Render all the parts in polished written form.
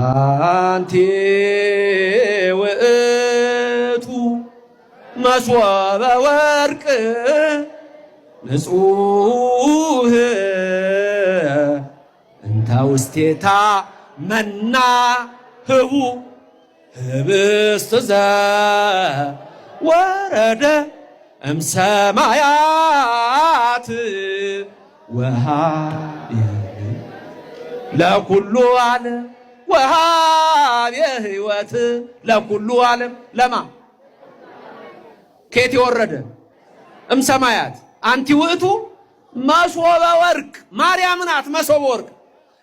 አንቲ ውእቱ መሶበ ወርቅ ንጹህ እንተ ውስቴታ መና ህቡ ህብስት ዘወረደ እምሰማያት ወሃቤ ለኩሉ ዓለም ወሃቤ ሕይወት ለኩሉ ዓለም ለማ ከየት የወረደ እምሰማያት አንቲ ውእቱ መሶበ ወርቅ ማርያም ናት መሶበ ወርቅ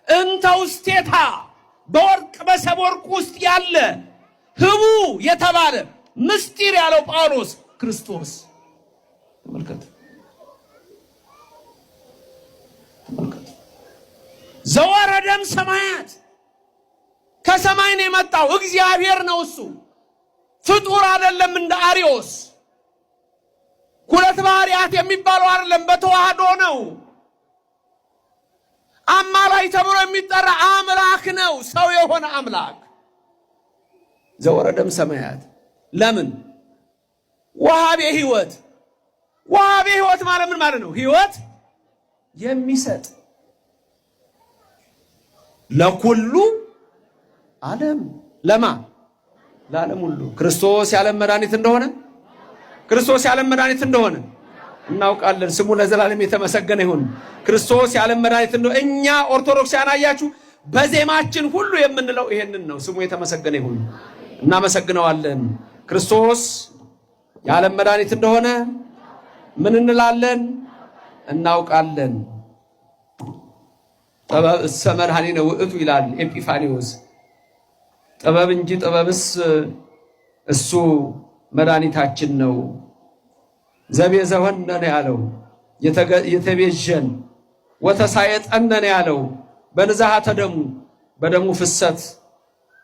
እንተ ውስቴታ በወርቅ በሰብ ወርቅ ውስጥ ያለ ህቡ የተባለ ምስጢር ያለው ጳውሎስ ክርስቶስ ተመልከቱ ዘወረደም ሰማያት ከሰማይ ነው የመጣው እግዚአብሔር ነው እሱ ፍጡር አይደለም እንደ አሪዮስ ሁለት ባህሪያት የሚባለው አይደለም በተዋህዶ ነው አማላይ ተብሎ የሚጠራ አምላክ ነው ሰው የሆነ አምላክ ዘወረደም ሰማያት ለምን ወሃቤ ሕይወት ማለት ምን ማለት ነው ሕይወት የሚሰጥ ለኩሉ ዓለም ለማ ለዓለም ሁሉ ክርስቶስ ያለም መድኃኒት እንደሆነ እናውቃለን ስሙ ለዘላለም የተመሰገነ ይሁን ክርስቶስ ያለም መድኃኒት እንደሆነ እኛ ኦርቶዶክሳውያን አያችሁ በዜማችን ሁሉ የምንለው ይሄንን ነው ስሙ የተመሰገነ ይሁን እናመሰግነዋለን ክርስቶስ ያለም መድኃኒት እንደሆነ ምን እንላለን እናውቃለን ጥበብ ሰመርሃኒነ ውእቱ ይላል ኤጲፋኒዎስ ጥበብ እንጂ ጥበብስ እሱ መድኃኒታችን ነው ዘቤዘወነ ነው ያለው የተቤዠን ወተሳየጠነ ነው ያለው በንዛሃተ ደሙ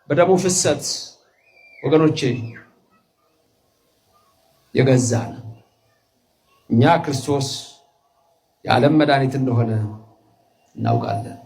በደሙ ፍሰት ወገኖቼ የገዛን እኛ ክርስቶስ የዓለም መድኃኒት እንደሆነ እናውቃለን